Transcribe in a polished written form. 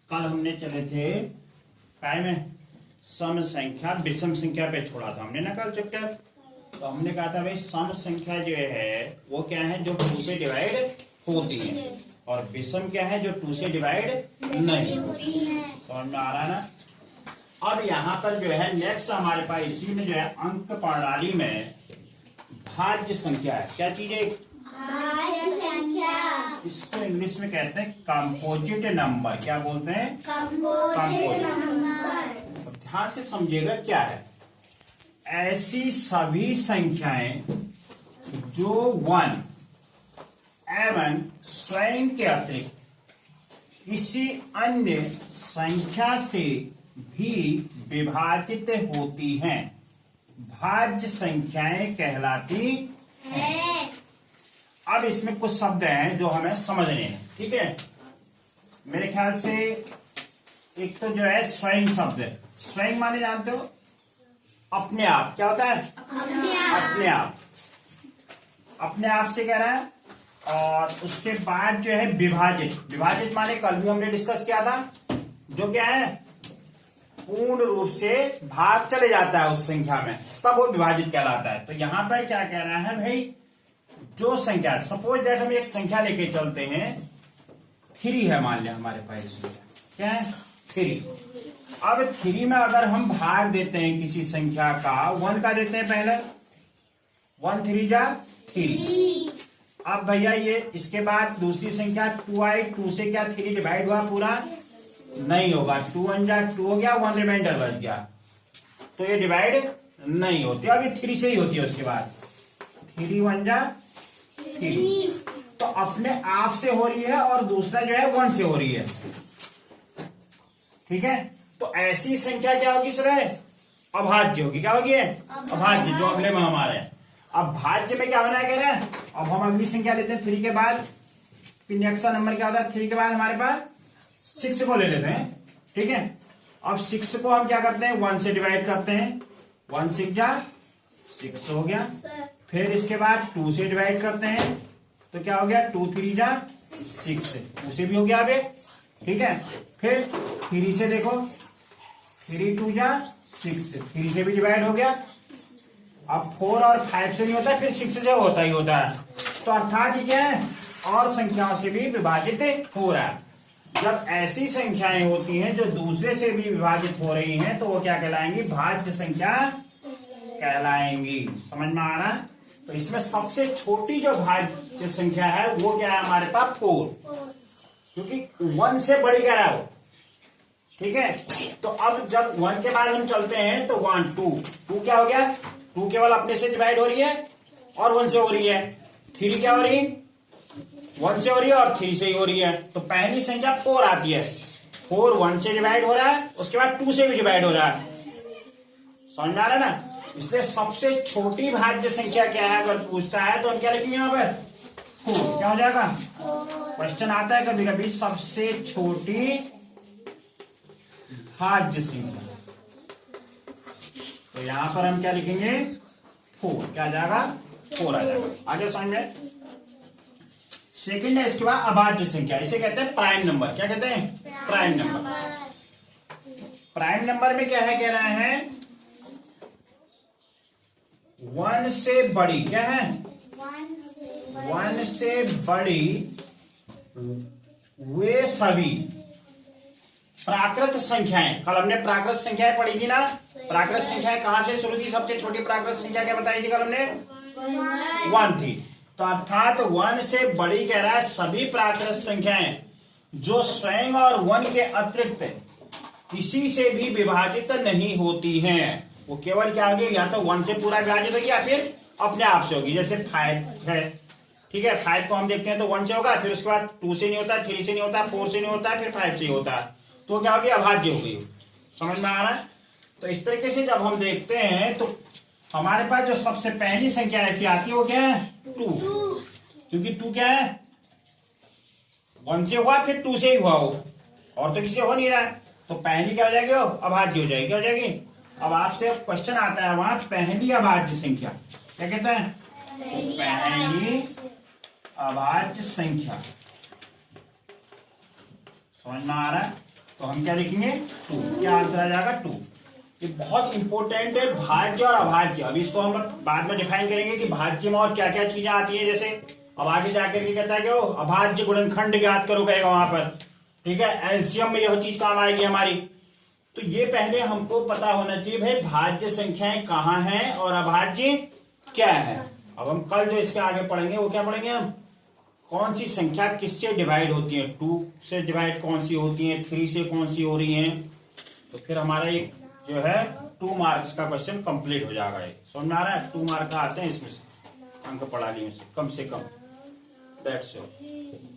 कल हमने चले थे काय में सम संख्या विषम संख्या पे छोड़ा था हमने ना कल चैप्टर। तो हमने कहा था भाई सम संख्या जो है वो क्या है, जो 2 से डिवाइड होती है, और विषम क्या है, जो 2 से डिवाइड नहीं होती है। समझ में आ रहा है ना। अब यहाँ पर जो है नेक्स्ट हमारे पास इसी में जो है अंक प्रणाली में भाज्य संख्या है। क्या चीज है? भाज्य संख्या। इसको इंग्लिश में कहते हैं कंपोजिट नंबर। क्या बोलते हैं? Composite number. ध्यान से समझिएगा क्या है। ऐसी सभी संख्याएं जो 1 एवं स्वयं के अतिरिक्त किसी अन्य संख्या से भी विभाजित होती हैं, भाज्य संख्याएं कहलाती है। अब इसमें कुछ शब्द हैं जो हमें समझने हैं, ठीक है। मेरे ख्याल से एक तो जो है स्वयं शब्द है। स्वयं माने जानते हो? अपने आप। क्या होता है? अपने आप। अपने आप से कह रहा है। और उसके बाद जो है विभाजित। विभाजित माने कल भी हमने डिस्कस किया था, जो क्या है, पूर्ण रूप से भाग चले जाता है उस संख्या में, तब वो विभाजित कहलाता है। तो यहां पर क्या कह रहा है भाई, जो संख्या, सपोज दैट हम एक संख्या लेके चलते हैं, 3 है मान लिया हमारे पास संख्या। क्या है? 3। अब 3 में अगर हम भाग देते हैं किसी संख्या का, 1 का देते हैं पहले, 1 3 जा 3। अब भैया ये इसके बाद दूसरी संख्या 2 आई, 2 से क्या 3 डिवाइड हुआ? पूरा नहीं होगा। 2 1 जा 2 हो गया, 1 रिमाइंडर बच गया, तो ये डिवाइड नहीं होती। अब ये 3 से ही होती है। उसके बाद 3 1 जा 3, तो अपने आप से हो रही है, और दूसरा जो है 1 से हो रही है, ठीक है। तो ऐसी संख्या क्या होगी सर? अभाज्य होगी। क्या होगी? अभाज्य, जो अगले में हमारे। अब भाज्य में क्या होना है कह रहे हैं। अब हम अगली संख्या लेते हैं 3 के बाद, नेक्स्ट नंबर क्या होता है? 3 के बाद हमारे पास 6 को ले लेते हैं, ठीक है। अब 6 को हम क्या करते हैं? 1 से डिवाइड करते हैं। 1 6 जा 6 हो गया। फिर इसके बाद 2 से डिवाइड करते हैं, तो क्या हो गया? 2 3 जा 6, 2 से भी हो गया आगे, ठीक है। फिर 3 से देखो, 3 2 जा 6, 3 से भी डिवाइड हो गया। अब 4 और 5 से नहीं होता, फिर 6 से होता ही होता है। तो अर्थात ये क्या है, और संख्याओं से भी विभाजित हो रहा है। जब ऐसी संख्याएं होती हैं जो दूसरे से भी विभाजित हो रही हैं, तो वो क्या कहलाएंगी? भाज्य संख्या कहलाएंगी। समझ में आ रहा है। तो इसमें सबसे छोटी जो भाज्य संख्या है वो क्या है हमारे पास? 4, क्योंकि 1 से बड़ी कह रहा है वो, ठीक है। तो अब जब 1 के बाद हम चलते हैं तो 1 2 क्या हो गया? 2 केवल अपने से डिवाइड हो रही है और 1 से हो रही है। 3 क्या हो रही है? 1 से हो रही है और 3 से ही हो रही है। तो पहली संख्या 4 आती है। 4 1 से डिवाइड हो रहा है, उसके बाद 2 से भी डिवाइड हो रहा है। समझ में आ रहा है ना। इसलिए सबसे छोटी भाज्य संख्या क्या है अगर पूछता है, तो हम क्या लिखेंगे यहाँ पर? 4। क्या हो जाएगा? क्वेश्चन आता है कभी कभी, सबसे छोटी भाज्य संख्या, तो यहां पर हम क्या लिखेंगे? 4। क्या आ जाएगा? 4 आ जाएगा। आगे समझ में। सेकंड है इसके बाद अभाज्य संख्या। इसे कहते हैं प्राइम नंबर। क्या कहते हैं? Prime number. प्राइम नंबर में क्या है कह रहे हैं? 1 से बड़ी। क्या है? 1 से बड़ी वे सभी प्राकृत संख्याएं। कल हमने प्राकृत संख्याएं पढ़ी थी ना। प्राकृत संख्याएं कहां से शुरू थी? सबसे छोटी प्राकृत संख्या क्या बताई थी कल हमने? 1 थी। तो अर्थात 1 से बड़ी कह रहा है सभी प्राकृत संख्याएं जो स्वयं और 1 के अतिरिक्त किसी से भी विभाजित नहीं होती हैं। वो केवल क्या होगी? या तो 1 से पूरा विभाजित होगी या फिर अपने आप से होगी। जैसे 5 है, ठीक है। 5 को हम देखते हैं तो 1 से होगा, फिर उसके बाद 2 से नहीं होता, 3 से नहीं होता, 4 से नहीं होता, फिर 5 से ही होता है। तो क्या होगी? अभाज्य हो गई। समझ में आ रहा है। तो इस तरीके से जब हम देखते हैं तो हमारे पास जो सबसे पहली संख्या ऐसी आती है वो क्या है? 2, क्योंकि 2 क्या है? 1 से हुआ, फिर 2 से ही हुआ हो, और तो किसी से हो नहीं रहा है। तो पहली क्या हो जाएगी? वो अभाज्य हो जाएगी। क्या हो जाएगी? अब आपसे क्वेश्चन आता है वहां, पहली अभाज्य संख्या क्या कहते हैं? पहली अभाज्य संख्या समझ में आ रहा है? तो हम क्या लिखेंगे 2, क्या आंसर आ जाएगा 2। ये बहुत इंपॉर्टेंट है भाज्य और अभाज्य। अभी इसको हम बाद में डिफाइन करेंगे कि भाज्य में और क्या क्या चीजें आती है। जैसे अब आगे जाकर के कहता है कि अभाज्य गुणनखंड ज्ञात करो कहेगा वहां पर, ठीक है। एलसीएम में यह चीज काम आएगी हमारी। तो ये पहले हमको पता होना चाहिए भाई भाज्य संख्याएं कहाँ हैं और अभाज्य क्या है। अब हम कल जो इसके आगे पढ़ेंगे वो क्या पढ़ेंगे हम, कौन सी संख्या किससे डिवाइड होती है, 2 से डिवाइड कौन सी होती है, 3 से कौन सी हो रही है। तो फिर हमारा एक जो है 2 मार्क्स का क्वेश्चन कंप्लीट हो जाएगा। समझ में आ रहा है? 2 मार्क का आते हैं इसमें से अंक प्रणाली में से कम, दैट्स ऑल।